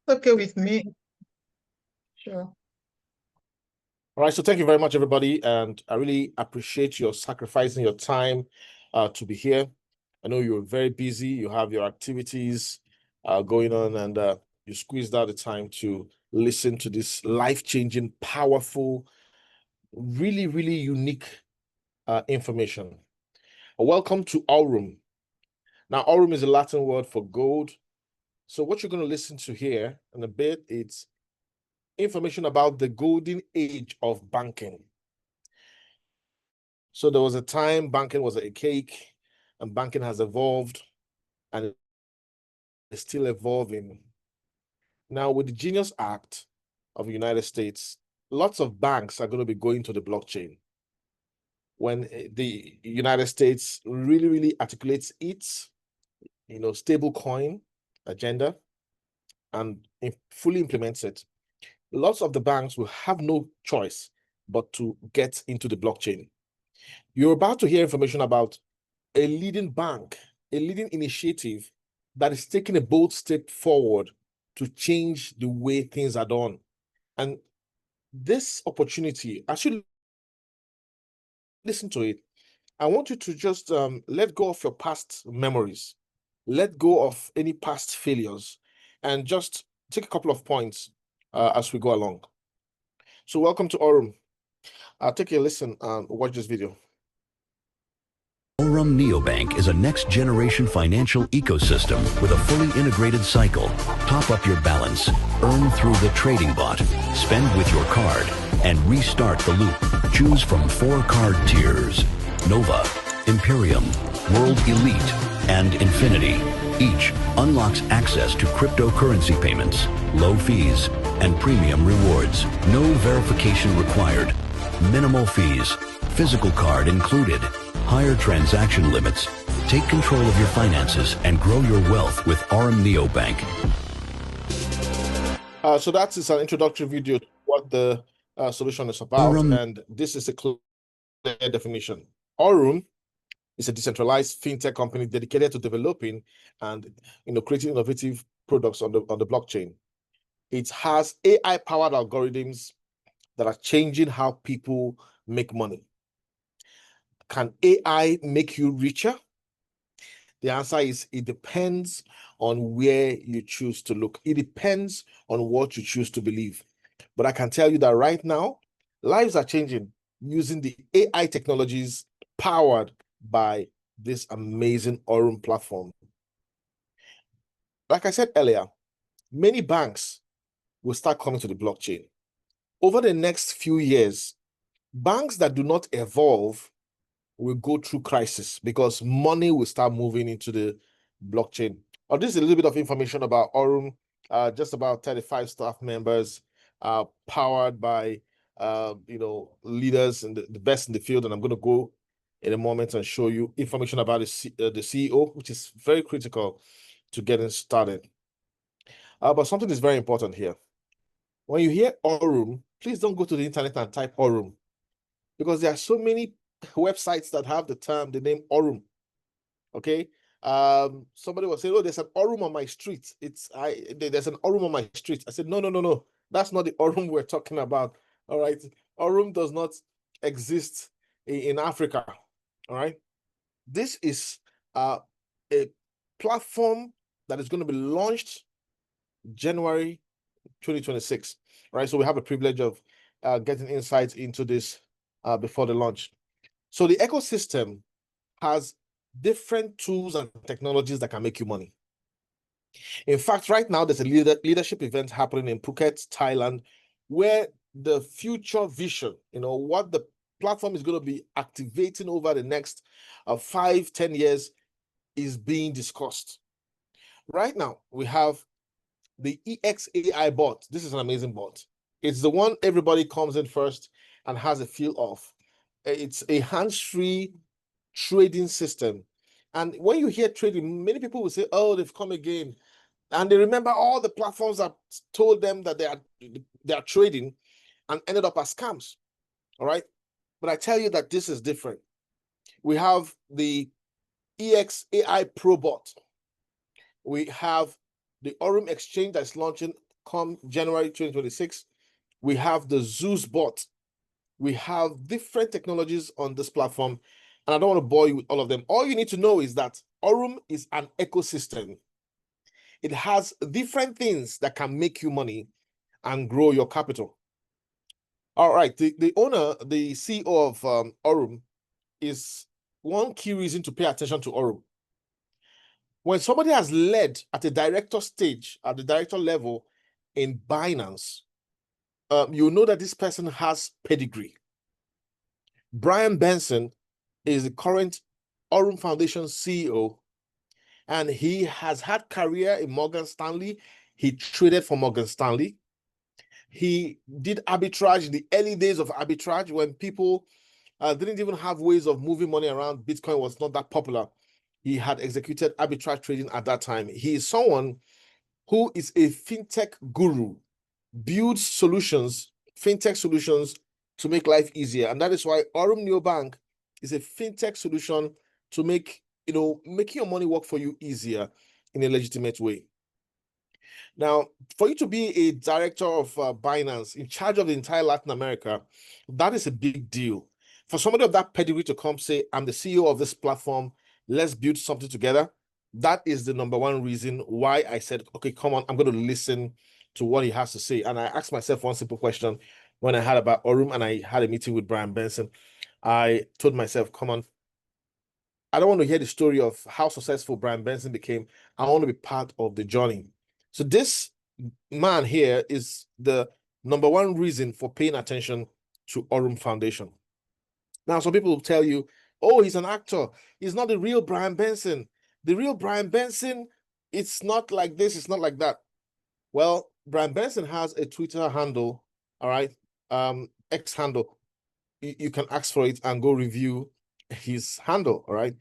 Okay with me. Sure. All right, so thank you very much, everybody, and I really appreciate your sacrificing your time to be here. I know you're very busy, you have your activities going on, and you squeezed out the time to listen to this life-changing, powerful, really, really unique information. Welcome to Aurum. Now, Aurum is a Latin word for gold. So what you're going to listen to here in a bit, it's information about the golden age of banking. So there was a time banking was a cake, and banking has evolved and it's still evolving. Now, with the Genius Act of the United States, lots of banks are going to be going to the blockchain. When the United States really, really articulates its, stable coin agenda and fully implements it, lots of the banks will have no choice but to get into the blockchain. You're about to hear information about a leading bank, a leading initiative that is taking a bold step forward to change the way things are done. And this opportunity, as you listen to it, I want you to just let go of your past memories, let go of any past failures, and just take a couple of points as we go along. So welcome to Aurum. Take a listen and watch this video. Aurum Neobank is a next-generation financial ecosystem with a fully integrated cycle. Top up your balance, earn through the trading bot, spend with your card, and restart the loop. Choose from 4 card tiers: Nova, Imperium, World Elite, and Infinity. Each unlocks access to cryptocurrency payments, low fees, and premium rewards. No verification required. Minimal fees. Physical card included. Higher transaction limits. Take control of your finances and grow your wealth with Aurum Neobank. So that is an introductory video to what the solution is about, Aurum. and this is a clear definition. Aurum is a decentralized fintech company dedicated to developing and creating innovative products on the blockchain. It has AI-powered algorithms that are changing how people make money. Can AI make you richer? The answer is it depends on where you choose to look. It depends on what you choose to believe. But I can tell you that right now, lives are changing using the AI technologies powered by this amazing Aurum platform. Like I said earlier, many banks will start coming to the blockchain. Over the next few years, banks that do not evolve will go through crisis because money will start moving into the blockchain. This is a little bit of information about Aurum, just about 35 staff members, powered by leaders and the best in the field. And I'm going to go in a moment and show you information about the CEO, which is very critical to getting started. But something is very important here. When you hear Aurum, please don't go to the internet and type Aurum, because there are so many websites that have the name Aurum. Okay. Somebody was saying, "Oh, there's an Aurum on my street." There's an Aurum on my street. I said, no. That's not the Aurum we're talking about. All right. Aurum does not exist in Africa. All right. This is a platform that is going to be launched January 2026. Right. So we have a privilege of getting insights into this before the launch. So the ecosystem has different tools and technologies that can make you money. In fact, right now, there's a leadership event happening in Phuket, Thailand, where the future vision, what the platform is going to be activating over the next 5-10 years is being discussed. Right now, we have the EXAI bot. This is an amazing bot. It's the one everybody comes in first and has a feel of. It's a hands-free trading system. And when you hear trading, many people will say, "Oh, they've come again." And they remember all the platforms that told them that they are trading and ended up as scams. All right. But I tell you that this is different. We have the EXAI Pro bot. We have the Aurum exchange that's launching come January 2026, we have the Zeus bot. We have different technologies on this platform, and I don't want to bore you with all of them. All you need to know is that Aurum is an ecosystem. It has different things that can make you money and grow your capital. All right, the owner, the CEO of Aurum, is one key reason to pay attention to Aurum. When somebody has led at a director stage, at the director level in Binance, you know that this person has pedigree. Brian Benson is the current Aurum Foundation CEO, and he has had career in Morgan Stanley. He traded for Morgan Stanley. He did arbitrage in the early days of arbitrage when people didn't even have ways of moving money around. Bitcoin was not that popular. He had executed arbitrage trading at that time. He is someone who is a fintech guru, builds solutions, fintech solutions to make life easier. And that is why Aurum Neobank is a fintech solution to make, making your money work for you easier in a legitimate way. Now, for you to be a director of Binance in charge of the entire Latin America, that is a big deal. For somebody of that pedigree to come say, I'm the CEO of this platform, let's build something together, that is the number one reason why I said, okay, come on, I'm going to listen to what he has to say. And I asked myself one simple question when I heard about Aurum and I had a meeting with Brian Benson. I told myself, come on, I don't want to hear the story of how successful Brian Benson became. I want to be part of the journey. So this man here is the number one reason for paying attention to Aurum Foundation. Now, some people will tell you, oh, he's an actor. He's not the real Brian Benson. The real Brian Benson, it's not like this, it's not like that. Well, Brian Benson has a Twitter handle, all right, X handle. You can ask for it and go review his handle, all right?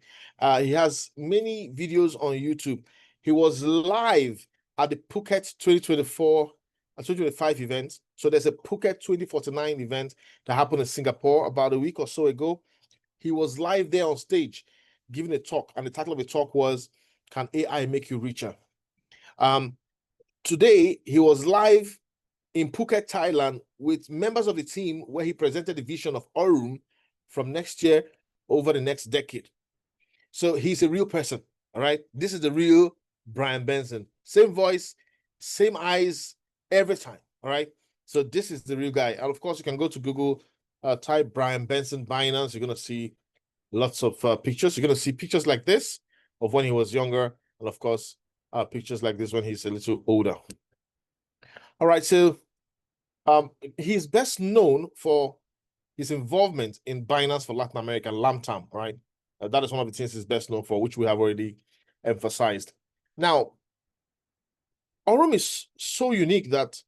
He has many videos on YouTube. He was live at the Phuket 2024 and 2025 event. So there's a Phuket 2049 event that happened in Singapore about a week or so ago. He was live there on stage giving a talk, and the title of the talk was, Can AI Make You Richer? Today, he was live in Phuket, Thailand, with members of the team where he presented the vision of Aurum from next year over the next decade. So he's a real person, all right? This is the real Brian Benson. Same voice, same eyes, every time, all right? So this is the real guy. And of course, you can go to Google, type Brian Benson Binance. You're going to see lots of pictures. You're going to see pictures like this of when he was younger. And of course, pictures like this when he's a little older. All right, so he's best known for his involvement in Binance for Latin America, LAMTAM, right? That is one of the things he's best known for, which we have already emphasized. Now, Aurum is so unique that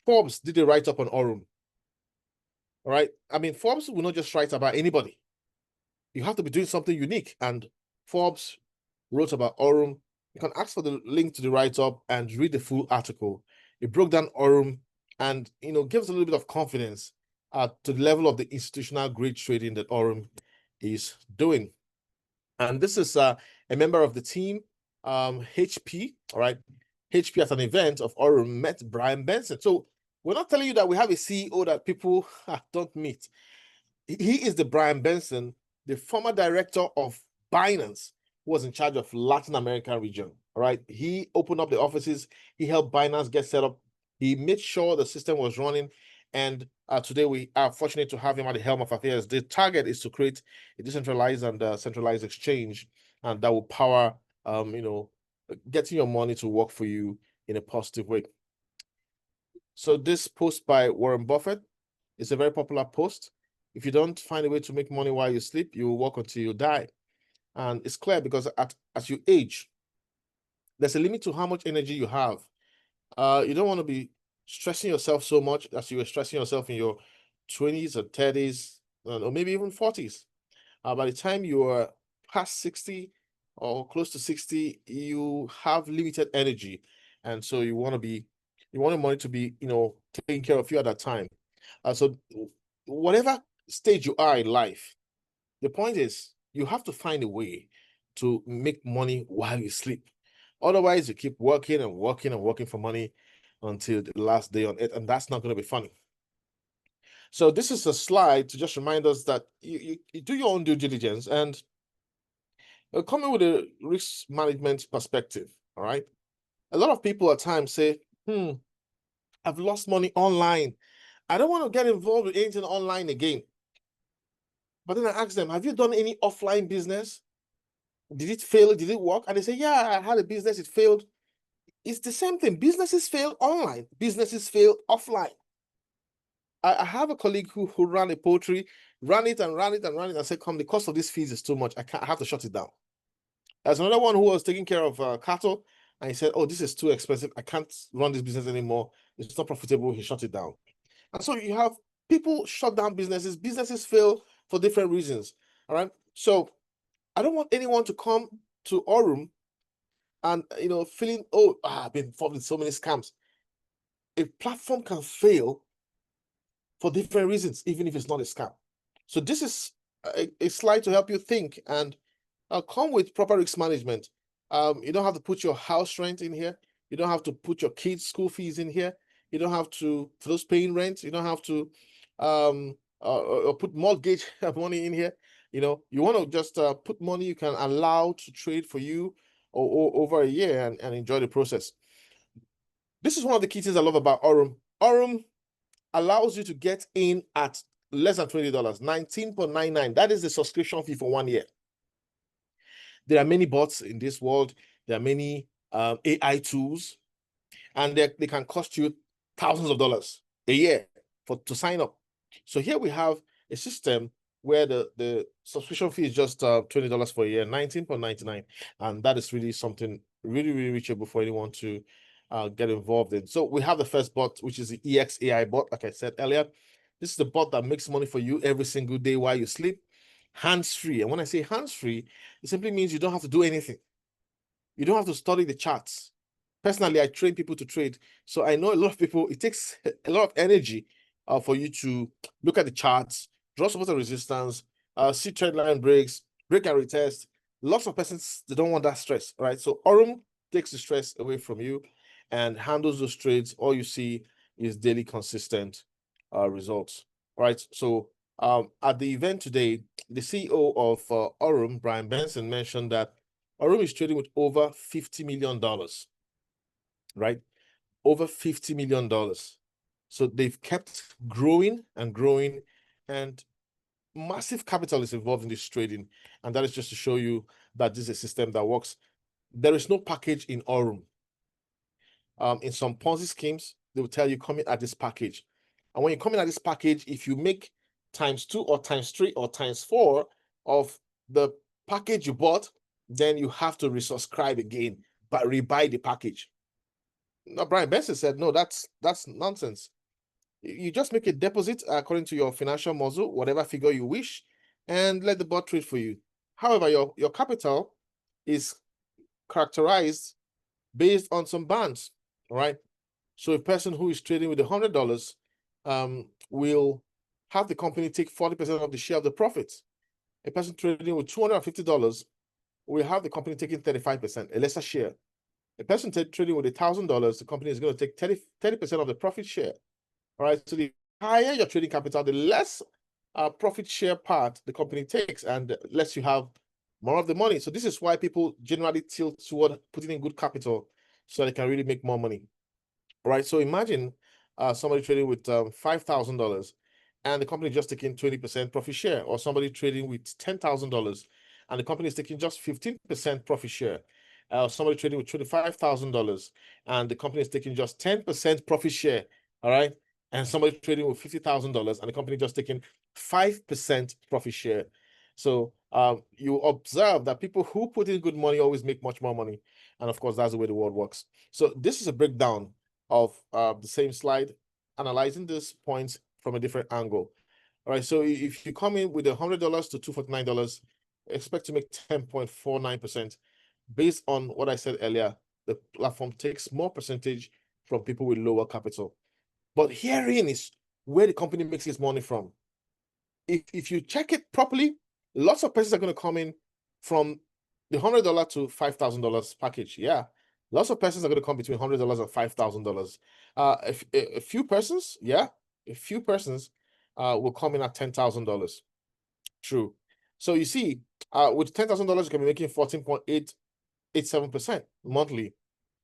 Forbes did a write-up on Aurum. All right? I mean, Forbes will not just write about anybody. You have to be doing something unique. And Forbes wrote about Aurum. You can ask for the link to the write-up and read the full article. It broke down Aurum and, gives a little bit of confidence to the level of the institutional grade trading that Aurum is doing. And this is a member of the team, HP, all right? HP at an event of Aurum met Brian Benson. So we're not telling you that we have a CEO that people don't meet. He is the Brian Benson, the former director of Binance, who was in charge of Latin American region, all right? He opened up the offices. He helped Binance get set up. He made sure the system was running. And today we are fortunate to have him at the helm of affairs. The target is to create a decentralized and centralized exchange, and that will power, getting your money to work for you in a positive way. So this post by Warren Buffett is a very popular post. If you don't find a way to make money while you sleep, you will work until you die. And it's clear because as you age, there's a limit to how much energy you have. You don't want to be stressing yourself so much as you were stressing yourself in your 20s or 30s, or maybe even 40s. By the time you are past 60 or close to 60, you have limited energy. And so you want your money to be, taking care of you at that time. So whatever stage you are in life, the point is you have to find a way to make money while you sleep. Otherwise, you keep working and working and working for money, until the last day on it, and that's not going to be funny. So this is a slide to just remind us that you do your own due diligence and come in with a risk management perspective. All right. A lot of people at times say, I've lost money online. I don't want to get involved with anything online again. But then I ask them, have you done any offline business? Did it fail? Did it work? And they say, yeah, I had a business, it failed. It's the same thing. Businesses fail online. Businesses fail offline. I have a colleague who ran a poultry, ran it and said, come, the cost of these fees is too much. I have to shut it down. There's another one who was taking care of cattle, and he said, oh, this is too expensive. I can't run this business anymore. It's not profitable. He shut it down. And so you have people shut down businesses. Businesses fail for different reasons. All right. So I don't want anyone to come to Aurum and, feeling, I've been involved in so many scams. A platform can fail for different reasons, even if it's not a scam. So this is a slide to help you think and come with proper risk management. You don't have to put your house rent in here. You don't have to put your kids' school fees in here. You don't have to, for those paying rent, you don't have to put mortgage money in here. You want to just put money you can allow to trade for you or over a year and enjoy the process. This is one of the key things I love about Aurum. Aurum allows you to get in at less than $20, $19.99. That is the subscription fee for 1 year. There are many bots in this world. There are many AI tools, and they can cost you thousands of dollars a year to sign up. So here we have a system where the subscription fee is just $20 for a year, $19.99, and that is really something really, really reachable for anyone to get involved in. So we have the first bot, which is the EXAI bot, like I said earlier. This is the bot that makes money for you every single day while you sleep, hands-free. And when I say hands-free, it simply means you don't have to do anything. You don't have to study the charts. Personally, I train people to trade. So I know a lot of people, it takes a lot of energy for you to look at the charts, draw support and resistance, see trend line breaks, break and retest. Lots of persons, they don't want that stress, right? So Aurum takes the stress away from you and handles those trades. All you see is daily consistent results, right? So at the event today, the CEO of Aurum, Brian Benson, mentioned that Aurum is trading with over $50 million, right? Over $50 million. So they've kept growing and growing, and massive capital is involved in this trading. And that is just to show you that this is a system that works. There is no package in Aurum. In some Ponzi schemes, they will tell you come in at this package. And when you come in at this package, if you make ×2 or ×3 or ×4 of the package you bought, then you have to resubscribe again, but rebuy the package. Now, Brian Benson said, no, that's nonsense. You just make a deposit according to your financial muscle, whatever figure you wish, and let the bot trade for you. However, your capital is characterized based on some bands, all right? So a person who is trading with $100 will have the company take 40% of the share of the profits. A person trading with $250 will have the company taking 35%, a lesser share. A person trading with $1,000, the company is going to take 30% of the profit share. All right, so the higher your trading capital, the less profit share part the company takes, and the less you have more of the money. So this is why people generally tilt toward putting in good capital so they can really make more money. All right, so imagine somebody trading with $5,000 and the company just taking 20% profit share, or somebody trading with $10,000 and the company is taking just 15% profit share. Somebody trading with $25,000 and the company is taking just 10% profit share. All right. And somebody trading with $50,000 and the company just taking 5% profit share. So you observe that people who put in good money always make much more money. And of course, that's the way the world works. So this is a breakdown of the same slide, analyzing these points from a different angle. All right. So if you come in with $100 to $249, expect to make 10.49%. Based on what I said earlier, the platform takes more percentage from people with lower capital. But herein is where the company makes its money from. If you check it properly, lots of persons are going to come in from the $100 to $5,000 package. Yeah, Lots of persons are going to come between $100 and $5,000. A few persons, yeah, a few persons will come in at $10,000. True. So you see, with $10,000, you can be making 14.887% monthly.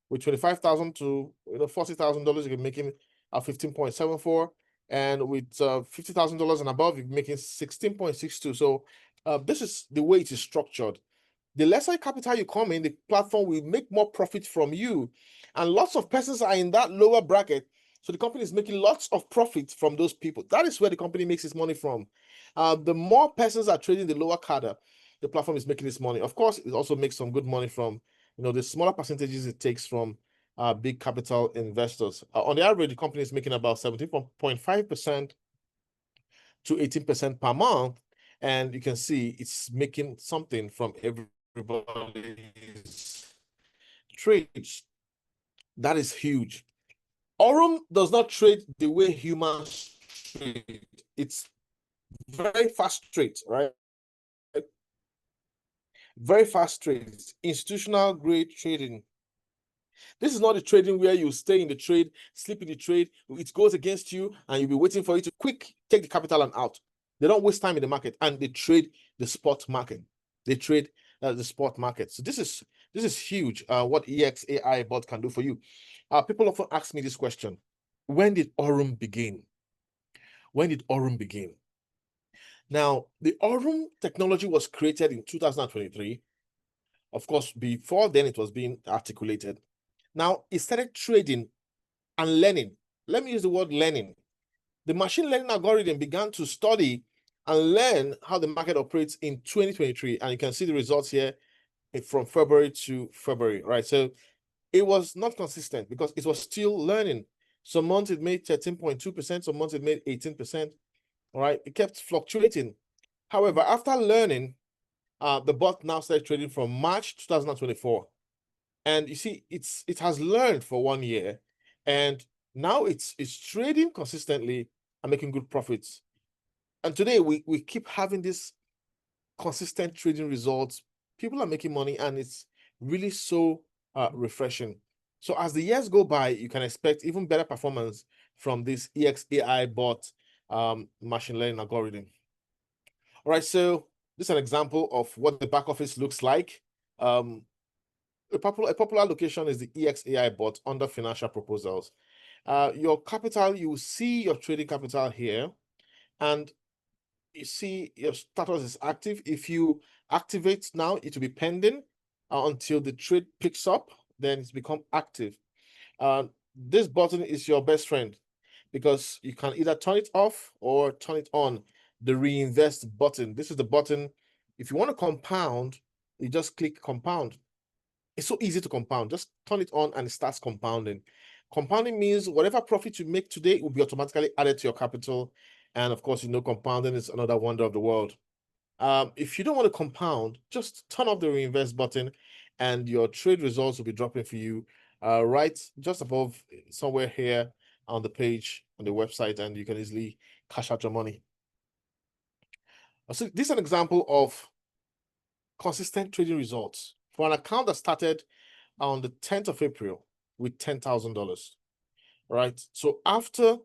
With $25,000 to $40,000, you can be making 15.74, and with $50,000 and above, you're making 16.62. So this is the way it is structured. The lesser capital you come in, the platform will make more profit from you. And lots of persons are in that lower bracket. So the company is making lots of profit from those people. That is where the company makes its money from. The more persons are trading the lower cadre, the platform is making its money. Of course, it also makes some good money from the smaller percentages it takes from big capital investors. On the average, the company is making about 17.5% to 18% per month. And you can see it's making something from everybody's trades. That is huge. Aurum does not trade the way humans trade. It's very fast trades, right? Very fast trades, institutional grade trading. This is not the trading where you stay in the trade, sleep in the trade, it goes against you, and you'll be waiting for you to quick take the capital and out. They don't waste time in the market, and they trade the spot market. They trade the spot market. So this is huge. What EXAI bot can do for you. People often ask me this question: when did Aurum begin? When did Aurum begin? Now, the Aurum technology was created in 2023. Of course, before then it was being articulated. Now, it started trading and learning. Let me use the word learning. The machine learning algorithm began to study and learn how the market operates in 2023. And you can see the results here from February to February, right? So it was not consistent because it was still learning. Some months it made 13.2%, some months it made 18%, all right? It kept fluctuating. However, after learning, the bot now started trading from March 2024. And you see, it has learned for 1 year, and now it's trading consistently and making good profits. And today we keep having this consistent trading results. People are making money, and it's really so refreshing. So as the years go by, you can expect even better performance from this EXAI bot machine learning algorithm. All right, so this is an example of what the back office looks like. A popular location is the EXAI bot under financial proposals. Your capital, you will see your trading capital here, and you see your status is active. If you activate now, it will be pending until the trade picks up, then it's become active. This button is your best friend because you can either turn it off or turn it on. The reinvest button. This is the button. If you want to compound, you just click compound. It's so easy to compound. Just turn it on and it starts compounding. Compounding means whatever profit you make today will be automatically added to your capital. And of course, compounding is another wonder of the world. If you don't want to compound, just turn off the reinvest button and your trade results will be dropping for you right just above somewhere here on the page on the website, and you can easily cash out your money. So this is an example of consistent trading results for an account that started on the 10th of April with $10,000, right? So after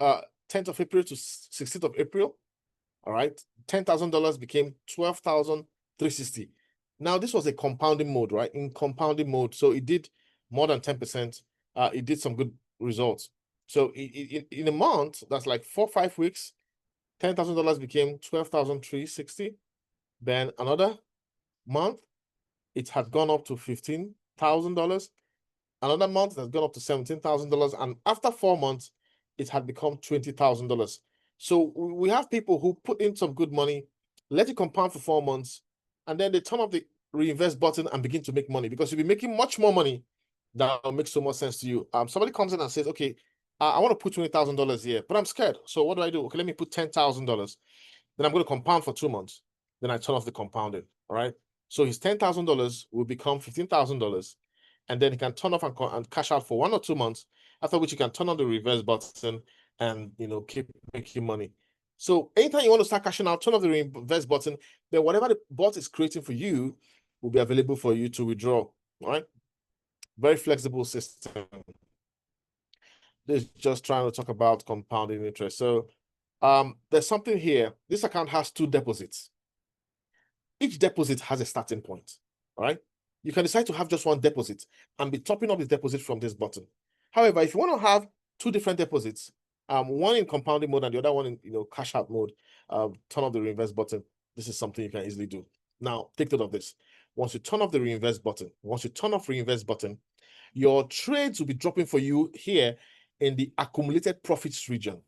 10th of April to 16th of April, all right, $10,000 became $12,360. Now, this was a compounding mode, right? In compounding mode, so it did more than 10%. It did some good results. So in a month, that's like 4 or 5 weeks, $10,000 became $12,360. Then another month, it had gone up to $15,000. Another month, it has gone up to $17,000. And after 4 months, it had become $20,000. So we have people who put in some good money, let it compound for 4 months, and then they turn off the reinvest button and begin to make money because you'll be making much more money. That will make so much sense to you. Somebody comes in and says, okay, I want to put $20,000 here, but I'm scared. So what do I do? Okay, let me put $10,000. Then I'm going to compound for 2 months. Then I turn off the compounding, all right? So his $10,000 will become $15,000, and then he can turn off and cash out for 1 or 2 months, after which he can turn on the reverse button and keep making money. So anytime you want to start cashing out, turn off the reverse button, then whatever the bot is creating for you will be available for you to withdraw, all right? Very flexible system. This is just trying to talk about compounding interest. So there's something here. This account has 2 deposits. Each deposit has a starting point. All right. You can decide to have just 1 deposit and be topping up the deposit from this button. However, if you want to have 2 different deposits, one in compounding mode and the other one in cash out mode, turn off the reinvest button. This is something you can easily do. Now, take note of this. Once you turn off the reinvest button, your trades will be dropping for you here in the accumulated profits region.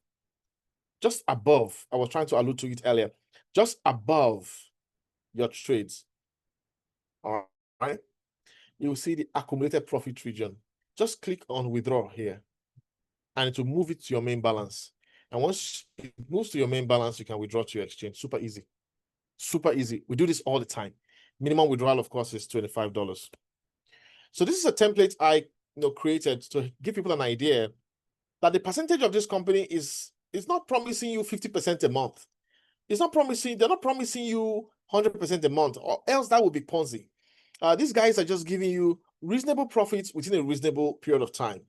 Just above, I was trying to allude to it earlier, just above your trades. All right. You will see the accumulated profit region. Just click on withdraw here and it will move it to your main balance. And once it moves to your main balance, you can withdraw to your exchange. Super easy. Super easy. We do this all the time. Minimum withdrawal, of course, is $25. So this is a template I created to give people an idea that the percentage of this company is not promising you 50% a month. They're not promising you 100% a month, or else that would be Ponzi. These guys are just giving you reasonable profits within a reasonable period of time.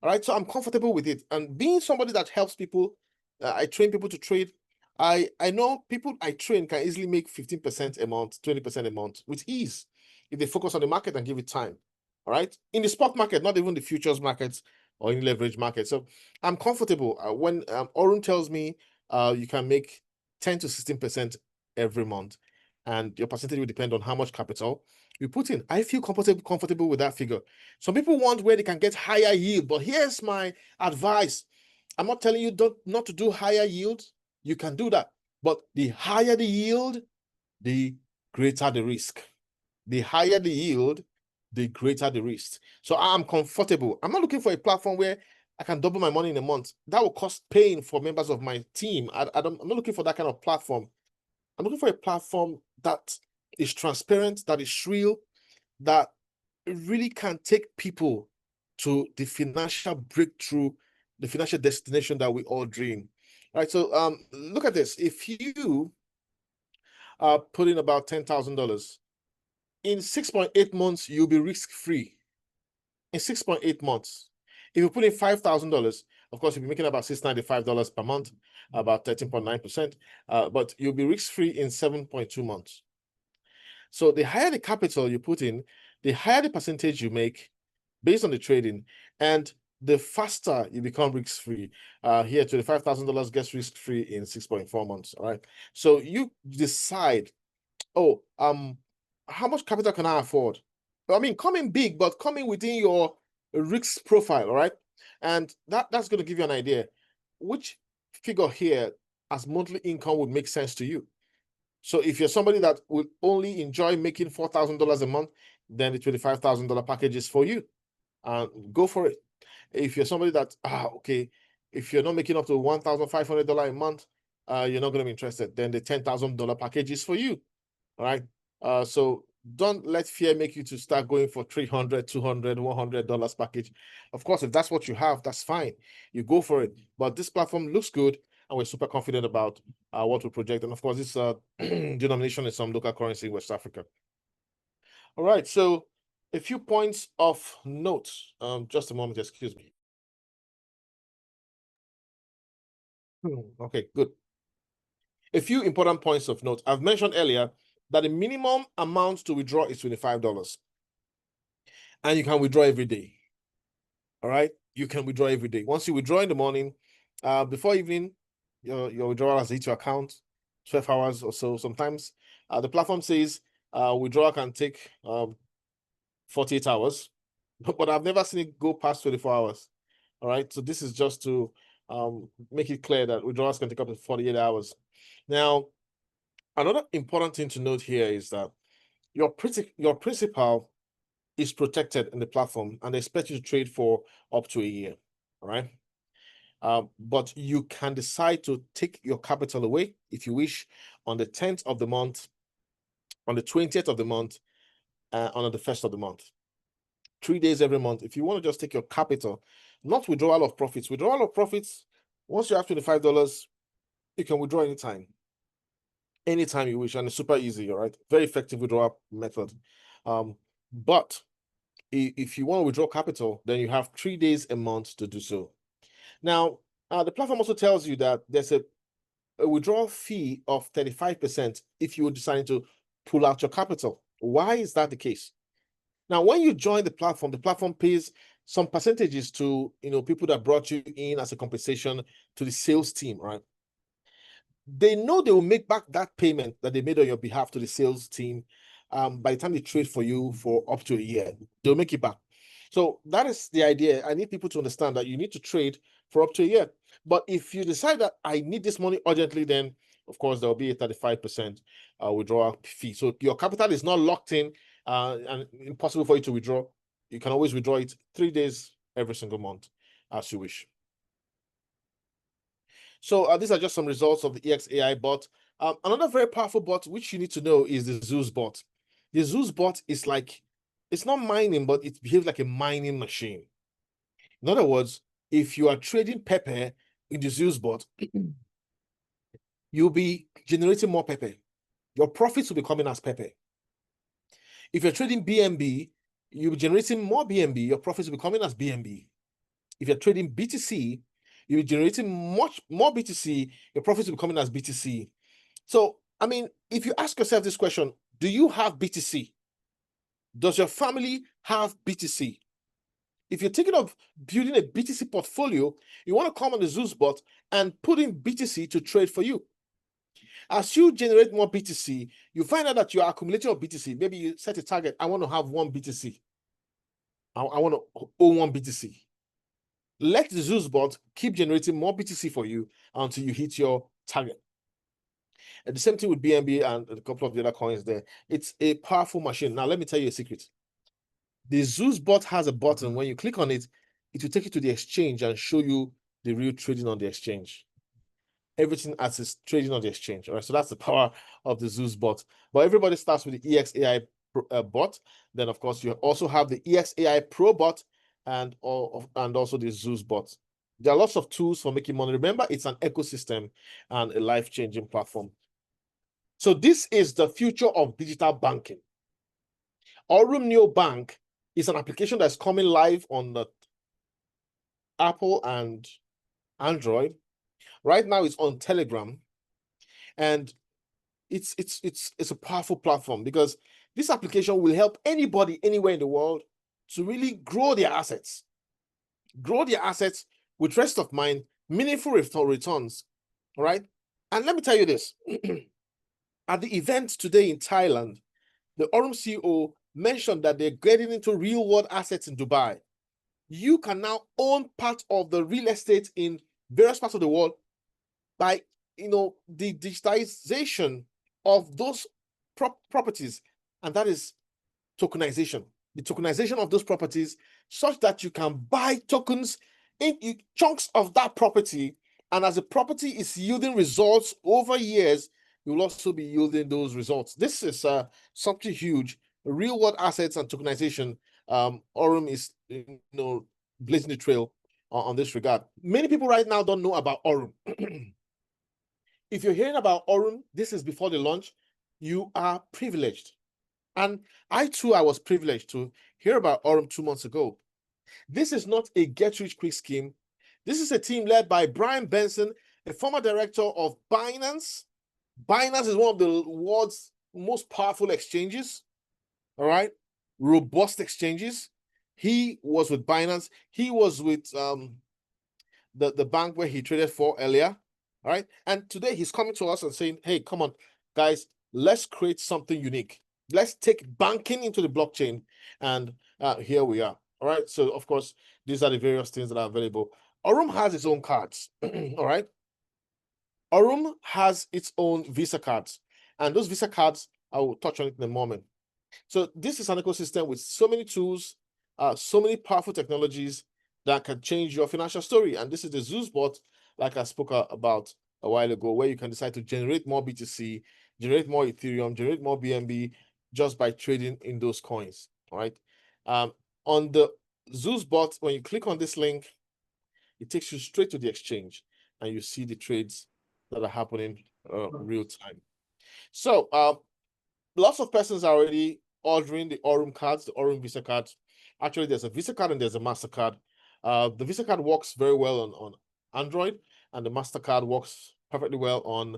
All right, so I'm comfortable with it. And being somebody that helps people, I train people to trade. I know people I train can easily make 15% a month, 20% a month with ease if they focus on the market and give it time. All right, in the spot market, not even the futures markets or any leverage market. So I'm comfortable when Aurum tells me you can make 10 to 16% every month, and your percentage will depend on how much capital you put in. I feel comfortable with that figure. Some people want where they can get higher yield, but here's my advice. I'm not telling you not to do higher yield. You can do that, but the higher the yield, the greater the risk. The higher the yield, the greater the risk. So I'm comfortable. I'm not looking for a platform where I can double my money in a month. That will cost pain for members of my team. I'm not looking for that kind of platform. I'm looking for a platform that is transparent, that is real, that really can take people to the financial breakthrough, the financial destination that we all dream. All right, so look at this. If you put in about $10,000, in 6.8 months, you'll be risk-free. In 6.8 months. If you put in $5,000, of course, you'll be making about $695 per month, about 13.9%, but you'll be risk-free in 7.2 months. So the higher the capital you put in, the higher the percentage you make based on the trading, and the faster you become risk-free. Here, $25,000 gets risk-free in 6.4 months, all right? So you decide, how much capital can I afford? I mean, coming big, but coming within your risk profile, all right? And that's going to give you an idea which figure here as monthly income would make sense to you. So if you're somebody that would only enjoy making $4,000 a month, then the $25,000 package is for you. Go for it. If you're somebody that, if you're not making up to $1,500 a month, you're not going to be interested, then the $10,000 package is for you. All right. So don't let fear make you to start going for $300, $200, $100 package. Of course, if that's what you have, that's fine. You go for it. But this platform looks good, and we're super confident about what we project. And of course, this denomination is some local currency in West Africa. All right. So a few points of note. Just a moment, excuse me. Okay, good. A few important points of note. I've mentioned earlier that the minimum amount to withdraw is $25. And you can withdraw every day. All right? You can withdraw every day. Once you withdraw in the morning, before evening, your withdrawal has hit your account, 12 hours or so. Sometimes the platform says withdrawal can take 48 hours, but I've never seen it go past 24 hours. All right? So this is just to make it clear that withdrawals can take up to 48 hours. Now, another important thing to note here is that your principal is protected in the platform, and they expect you to trade for up to a year. All right. But you can decide to take your capital away if you wish on the 10th of the month, on the 20th of the month, on the 1st of the month. 3 days every month. If you want to just take your capital, not withdrawal of profits. Withdrawal of profits, once you have $25, you can withdraw anytime. Anytime you wish, and it's super easy, all right? Very effective withdrawal method. But If you want to withdraw capital, then you have 3 days a month to do so. Now, the platform also tells you that there's a withdrawal fee of 35% if you decide to pull out your capital. Why is that the case? Now, when you join the platform pays some percentages to people that brought you in as a compensation to the sales team, right? They know they will make back that payment that they made on your behalf to the sales team by the time they trade for you for up to a year. They'll make it back. So that is the idea. I need people to understand that you need to trade for up to a year. But if you decide that I need this money urgently, then of course there will be a 35% withdrawal fee. So your capital is not locked in and impossible for you to withdraw. You can always withdraw it 3 days every single month as you wish. So these are just some results of the EXAI bot. Another very powerful bot which you need to know is the Zeus bot. The Zeus bot is like, it's not mining, but it behaves like a mining machine. In other words, if you are trading pepper in the Zeus bot, you'll be generating more pepper. Your profits will be coming as pepper. If you're trading BNB, you'll be generating more BNB. Your profits will be coming as BNB. If you're trading BTC, you'll be generating much more BTC. Your profits will be coming as BTC. So, I mean, if you ask yourself this question, do you have BTC? Does your family have BTC? If you're thinking of building a BTC portfolio, you want to come on the Zeus bot and put in BTC to trade for you. As you generate more BTC, you find out that you are accumulating your BTC. Maybe you set a target. I want to have 1 BTC. I want to own 1 BTC. Let the Zeus bot keep generating more BTC for you until you hit your target. And the same thing with BNB and a couple of the other coins there. It's a powerful machine. Now, let me tell you a secret. The Zeus bot has a button. When you click on it, it will take you to the exchange and show you the real trading on the exchange. Everything as is trading on the exchange. All right, so that's the power of the Zeus bot. But everybody starts with the EXAI bot. Then, of course, you also have the EXAI Pro bot and also the Zeus bot. There are lots of tools for making money. Remember, it's an ecosystem and a life-changing platform. So this is the future of digital banking. Aurum Neo Bank is an application that's coming live on the Apple and Android. Right now, it's on Telegram, and it's a powerful platform because this application will help anybody anywhere in the world to really grow their assets with rest of mind, meaningful returns. All right, and let me tell you this: at the event today in Thailand, the Aurum CEO mentioned that they're getting into real-world assets in Dubai. You can now own part of the real estate in various parts of the world by the digitization of those properties, and that is tokenization. The tokenization of those properties such that you can buy tokens in chunks of that property, and as the property is yielding results over years, you will also be yielding those results. This is something huge. Real world assets and tokenization. Aurum is blazing the trail on this regard. Many people right now don't know about Aurum. If you're hearing about Aurum, this is before the launch, you are privileged. And I was privileged to hear about Aurum 2 months ago. This is not a get-rich-quick scheme. This is a team led by Brian Benson, a former director of Binance. Binance is one of the world's most powerful exchanges, all right? Robust exchanges. He was with Binance. He was with the bank where he traded for earlier, all right? And today he's coming to us and saying, hey, come on, guys, let's create something unique. Let's take banking into the blockchain. And here we are, all right? So, of course, these are the various things that are available. Aurum has its own cards, all right? Aurum has its own Visa cards. And those Visa cards, I will touch on it in a moment. So this is an ecosystem with so many tools, so many powerful technologies that can change your financial story. And this is the Zeus bot, like I spoke about a while ago, where you can decide to generate more BTC, generate more Ethereum, generate more BNB just by trading in those coins, all right? On the Zeus bot, when you click on this link, it takes you straight to the exchange and you see the trades that are happening real time. So lots of persons are already ordering the Aurum cards, the Aurum Visa cards. Actually, there's a Visa card and there's a MasterCard. The Visa card works very well on Android, and the MasterCard works perfectly well on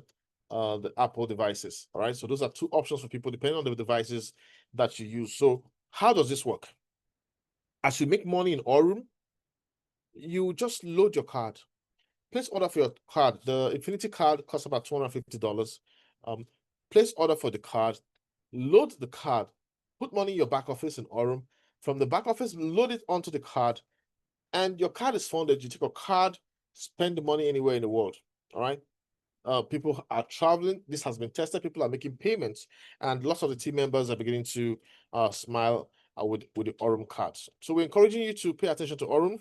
the Apple devices. All right. So those are two options for people depending on the devices that you use. So how does this work? As you make money in Aurum, you just load your card. Place order for your card. The Infinity card costs about $250. Place order for the card, load the card, put money in your back office in Aurum. From the back office, load it onto the card, and your card is funded. You take a card, spend the money anywhere in the world. All right. People are traveling. This has been tested. People are making payments, and lots of the team members are beginning to smile with the Aurum cards. So we're encouraging you to pay attention to Aurum,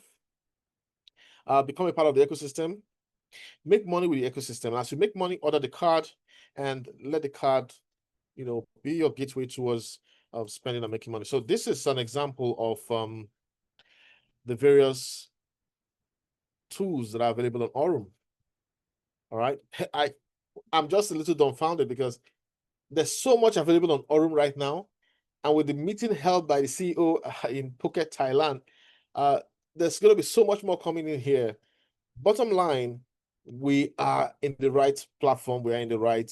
become a part of the ecosystem, make money with the ecosystem. As you make money, order the card, and let the card, be your gateway towards spending and making money. So this is an example of the various tools that are available on Aurum. All right. I'm just a little dumbfounded because there's so much available on Aurum right now. And with the meeting held by the CEO in Phuket, Thailand, there's going to be so much more coming in here. Bottom line, we are in the right platform. We are in the right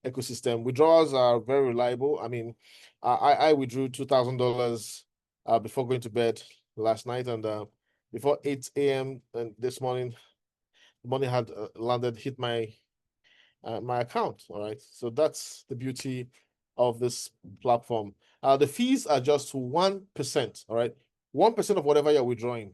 ecosystem. Withdrawals are very reliable. I mean, I withdrew $2,000 before going to bed last night, and before 8 a.m. and this morning, the money had landed, hit my account. All right, so that's the beauty of this platform. The fees are just 1%. All right, 1% of whatever you're withdrawing.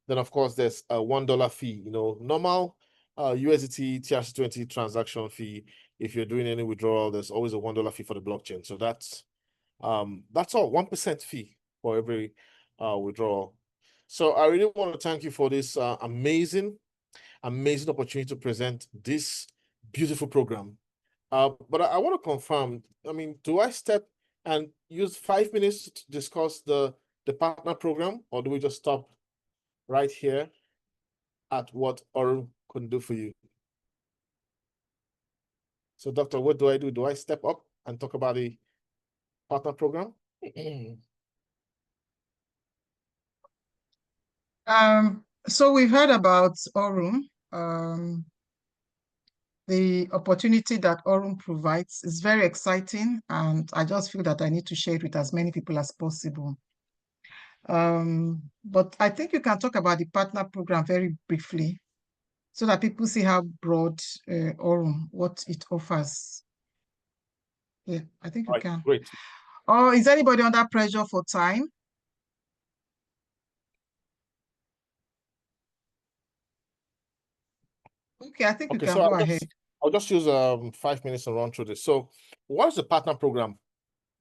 Then of course there's a $1 fee. Normal USDT TRC20 transaction fee. If you're doing any withdrawal, there's always a $1 fee for the blockchain. So that's all, 1% fee for every withdrawal. So I really want to thank you for this amazing opportunity to present this beautiful program. But I want to confirm, I mean, do I step and use 5 minutes to discuss the partner program, or do we just stop right here at what Aurum can do for you? So, Doctor, what do I do? Do I step up and talk about the partner program? So we've heard about Aurum. The opportunity that Aurum provides is very exciting, and I just feel that I need to share it with as many people as possible. But I think you can talk about the partner program very briefly so that people see how broad Aurum, what it offers. Yeah, I think you can. Great. Or is anybody under pressure for time? Okay, I think you can go ahead. I'll just use 5 minutes and run through this. So what is the partner program?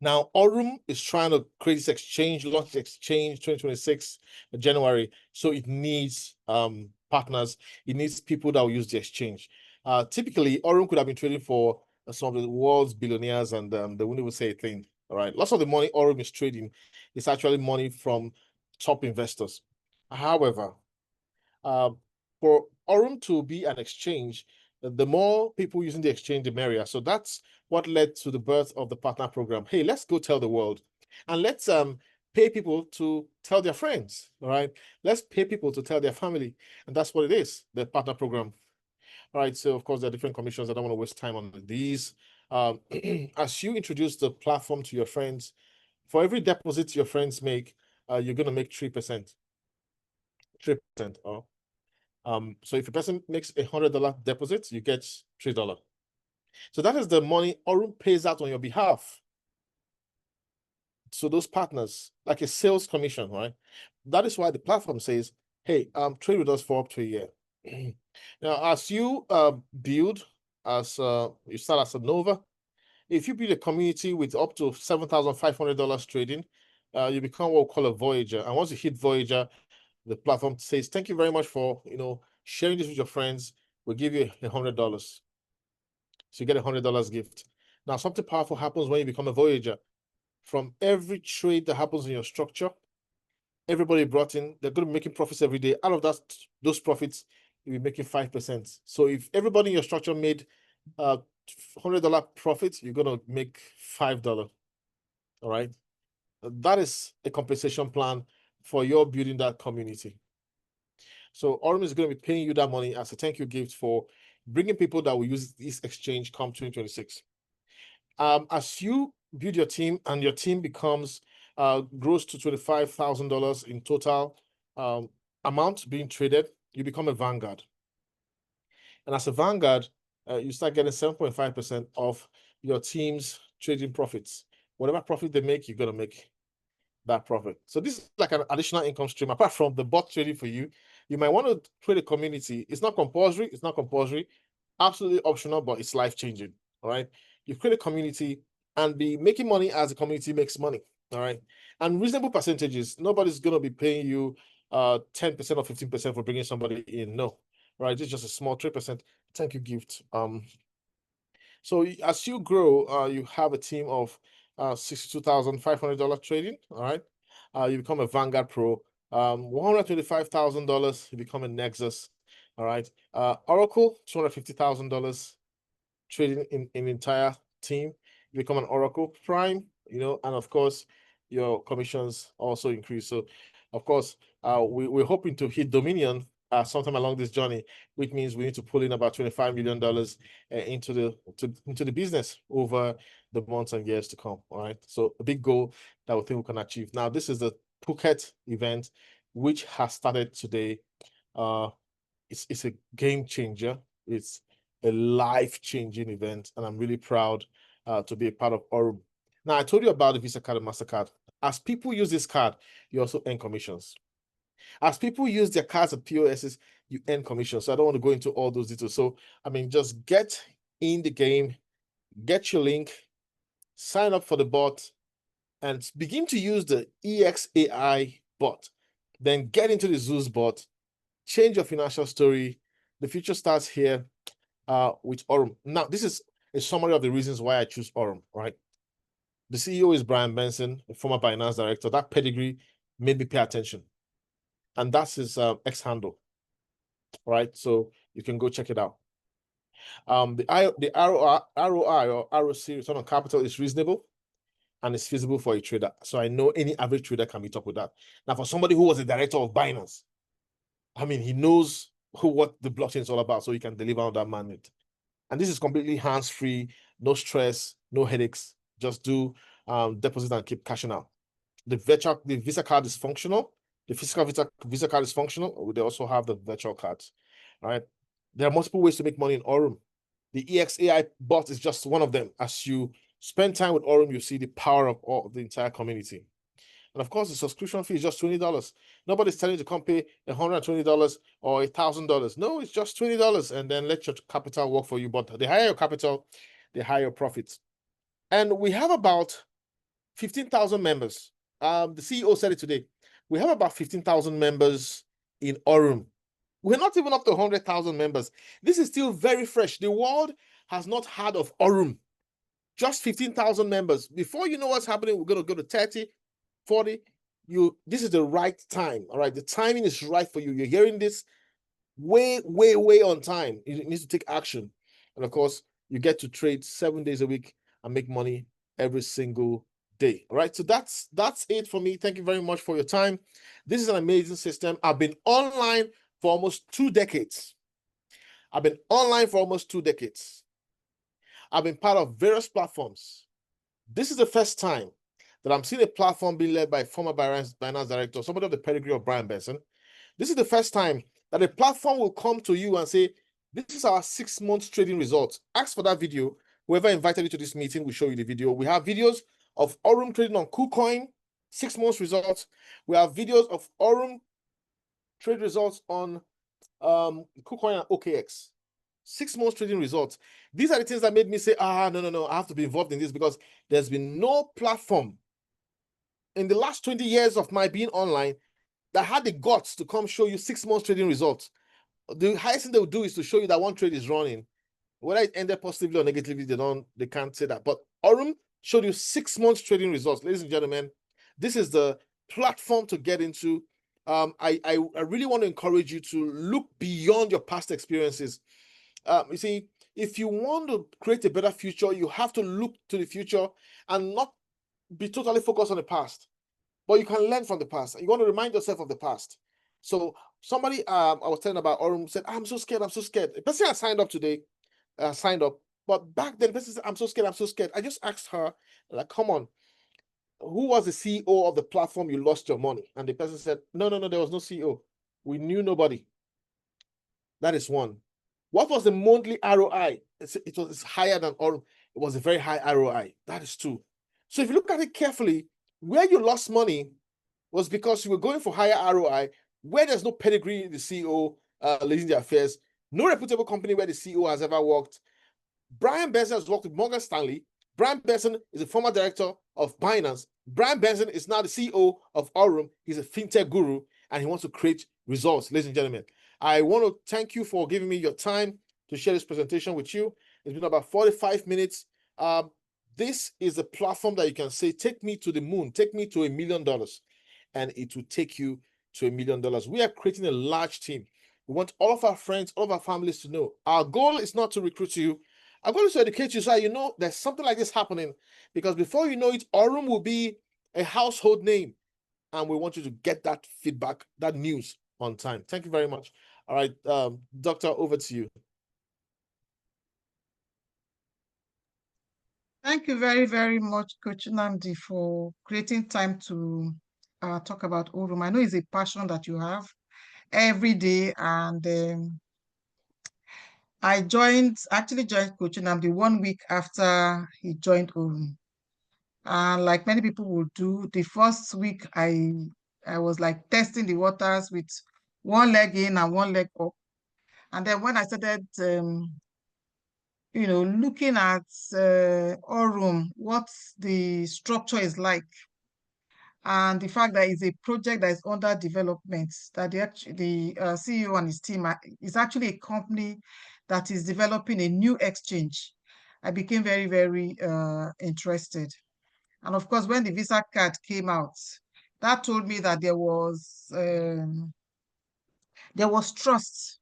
Now, Aurum is trying to create this exchange, launch exchange 2026 January. So it needs partners. It needs people that will use the exchange. Typically, Aurum could have been trading for some of the world's billionaires, and they wouldn't even say a thing. All right. Lots of the money Aurum is trading is actually money from top investors. However, for Aurum to be an exchange, the more people using the exchange, the merrier. So that's what led to the birth of the partner program. Hey, let's go tell the world, and let's pay people to tell their friends. All right, let's pay people to tell their family, and that's what it is, the partner program. All right, so of course there are different commissions. I don't want to waste time on these. As you introduce the platform to your friends, for every deposit your friends make, you're going to make 3%. 3%. So if a person makes $100 deposit, you get $3. So that is the money Aurum pays out on your behalf. So those partners, like a sales commission, right? That is why the platform says, hey, trade with us for up to a year. Now, as you build, as you start as a Nova, if you build a community with up to $7,500 trading, you become what we call a Voyager. And once you hit Voyager, the platform says, thank you very much for, sharing this with your friends. We'll give you $100. So you get $100 gift. Now, something powerful happens when you become a Voyager. From every trade that happens in your structure, everybody brought in, they're going to be making profits every day. Out of that, those profits, you'll be making 5%. So if everybody in your structure made $100 profit, you're going to make $5. All right. that is a compensation plan for your building that community. So Aurum is going to be paying you that money as a thank you gift for bringing people that will use this exchange come 2026. As you build your team and your team becomes grows to $25,000 in total amount being traded, you become a Vanguard. And as a Vanguard, you start getting 7.5% of your team's trading profits. Whatever profit they make, you're going to make that profit. So this is like an additional income stream. Apart from the bot trading for you, you might want to create a community. It's not compulsory. It's not compulsory. Absolutely optional, but it's life-changing. All right. You create a community and be making money as the community makes money. All right. And reasonable percentages. Nobody's going to be paying you 10% or 15% for bringing somebody in. No. Right. It's just a small 3% thank you gift. So as you grow, you have a team of $62,500 trading. All right. You become a Vanguard Pro. $125,000, you become a Nexus. All right. Oracle, $250,000 trading in entire team. You become an Oracle Prime, and of course, your commissions also increase. So, of course, we're hoping to hit Dominion sometime along this journey, which means we need to pull in about $25 million into the business over the months and years to come. All right. So a big goal that we think we can achieve. Now, this is the Phuket event, which has started today. It's a game changer. It's a life-changing event, and I'm really proud to be a part of Aurum. Now, I told you about the Visa card and MasterCard. As people use this card, you also earn commissions. As people use their cards at POSs, you earn commissions. So I don't want to go into all those details. So, just get in the game, get your link, sign up for the bot, and begin to use the EXAI bot. Then get into the Zeus bot, change your financial story. The future starts here with Aurum. Now, this is a summary of the reasons why I choose Aurum, right? The CEO is Brian Benson, a former Binance director. That pedigree made me pay attention. And that's his X handle, right? So you can go check it out. The ROI or ROC, return on capital, is reasonable and it's feasible for a trader. So I know any average trader can meet up with that. Now, for somebody who was a director of Binance, he knows what the blockchain is all about, so he can deliver on that mandate. And this is completely hands-free, no stress, no headaches. Just do deposit and keep cashing out. The Visa card is functional. The physical Visa card is functional. They also have the virtual cards. All right. There are multiple ways to make money in Aurum. The EXAI bot is just one of them. As you spend time with Aurum, you see the power of the entire community. And of course, the subscription fee is just $20. Nobody's telling you to come pay $120 or $1,000. No, it's just $20, and then let your capital work for you. But the higher your capital, the higher profits. And we have about 15,000 members. The CEO said it today. We have about 15,000 members in Aurum. We're not even up to 100,000 members. This is still very fresh. The world has not heard of Aurum. Just 15,000 members. Before you know what's happening, we're going to go to 30, 40. This is the right time. All right. The timing is right for you. You're hearing this way on time. You need to take action. And of course, you get to trade 7 days a week and make money every single day. All right. So that's it for me. Thank you very much for your time. This is an amazing system. I've been online for almost 2 decades. I've been part of various platforms. This is the first time that I'm seeing a platform being led by a former Binance director, somebody of the pedigree of Brian Benson. This is the first time that a platform will come to you and say, this is our 6 months trading results. Ask for that video. Whoever invited you to this meeting will show you the video. We have videos of Aurum trading on KuCoin, 6 months results. We have videos of Aurum trade results on KuCoin and OKX. 6 months trading results. These are the things that made me say, no, I have to be involved in this, because there's been no platform in the last 20 years of my being online that had the guts to come show you 6 months trading results. The highest thing they will do is to show you that one trade is running. Whether it ended positively or negatively, they can't say that. But Aurum showed you 6 months trading results. Ladies and gentlemen, this is the platform to get into. I really want to encourage you to look beyond your past experiences. You see, if you want to create a better future, you have to look to the future and not be totally focused on the past. but you can learn from the past. You want to remind yourself of the past. So somebody I was telling about Aurum said, I'm so scared, I'm so scared. The person I signed up today, signed up, but back then the person said, I'm so scared, I'm so scared. I just asked her, like, come on, who was the CEO of the platform you lost your money? And the person said, no, there was no CEO. We knew nobody. That is one. What was the monthly ROI? It's higher than Aurum. It was a very high ROI. That is two. So if you look at it carefully, where you lost money was because you were going for higher ROI, where there's no pedigree in the CEO leading the affairs, no reputable company where the CEO has ever worked. Brian Benson has worked with Morgan Stanley. Brian Benson is a former director of Binance. Brian Benson is now the CEO of Aurum. He's a fintech guru, and he wants to create results, ladies and gentlemen. I want to thank you for giving me your time to share this presentation with you. It's been about 45 minutes. This is a platform that you can say, take me to the moon, take me to $1 million, and it will take you to $1 million. We are creating a large team. We want all of our friends, all of our families to know. Our goal is not to recruit you. Our goal is to educate you so you know there's something like this happening, because before you know it, Aurum will be a household name, and we want you to get that feedback, that news on time. Thank you very much. All right, Doctor, over to you. Thank you very, very much, Coach Nnamdi, for creating time to talk about Aurum. I know it's a passion that you have every day, and I actually joined Coach Nnamdi 1 week after he joined Aurum. And like many people would do, the first week I was like testing the waters with one leg in and one leg up. And then when I started, looking at Aurum, what the structure is like, and the fact that it's a project that is under development, that the CEO and his team is actually a company that is developing a new exchange, I became very, very interested. And of course, when the Visa card came out, that told me that there was trust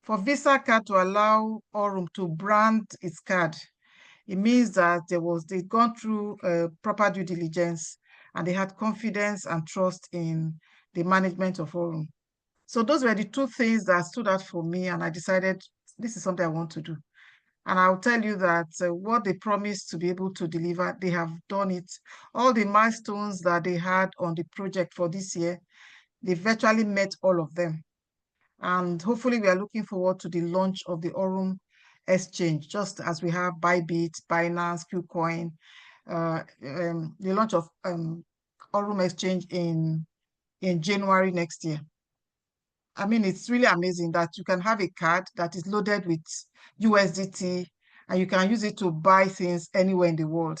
for Visa card to allow Aurum to brand its card. It means that they'd gone through proper due diligence, and they had confidence and trust in the management of Aurum. So those were the two things that stood out for me, and I decided this is something I want to do. And I'll tell you that what they promised to be able to deliver, they have done it. All the milestones that they had on the project for this year, they virtually met all of them. And hopefully we are looking forward to the launch of the Aurum exchange, just as we have Bybit, Binance, KuCoin, the launch of Aurum exchange in January next year. I mean, it's really amazing that you can have a card that is loaded with USDT, and you can use it to buy things anywhere in the world.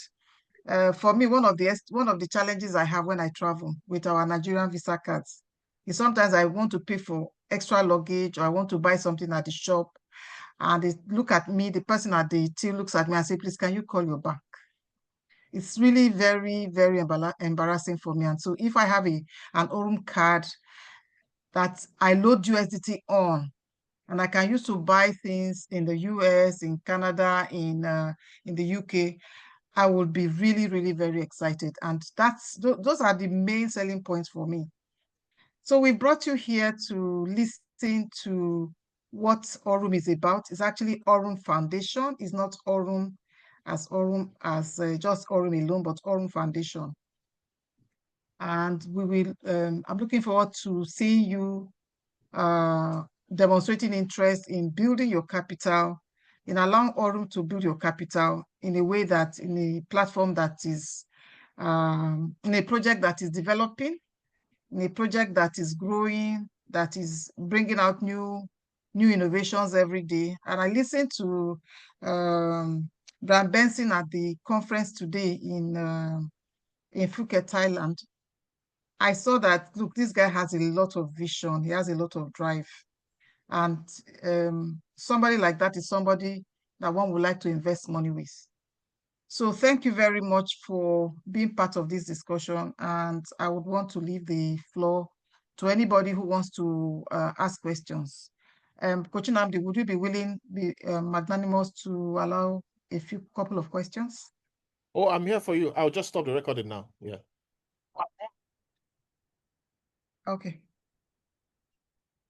For me, one of the challenges I have when I travel with our Nigerian Visa cards is sometimes I want to pay for extra luggage, or I want to buy something at the shop, and they look at me, the person at the till looks at me and say, please, can you call your bank? It's really very, very embarrassing for me. And so if I have an Aurum card that I load USDT on, and I can use to buy things in the US, in Canada, in the UK, I would be really, really very excited. And those are the main selling points for me. So we brought you here to listen to what Aurum is about. It's actually Aurum Foundation. It's not Aurum as just Aurum alone, but Aurum Foundation. And we will, I'm looking forward to seeing you demonstrating interest in building your capital, in allowing Aurum to build your capital in a way that, in a platform that is, in a project that is developing, in a project that is growing, that is bringing out new innovations every day. And I listened to Brian Benson at the conference today in Phuket, Thailand. I saw that, look, this guy has a lot of vision. He has a lot of drive. And somebody like that is somebody that one would like to invest money with. So thank you very much for being part of this discussion. And I would want to leave the floor to anybody who wants to ask questions. Coach Nnamdi, would you be willing, magnanimous, to allow a couple of questions? Oh, I'm here for you. I'll just stop the recording now. Yeah. Okay.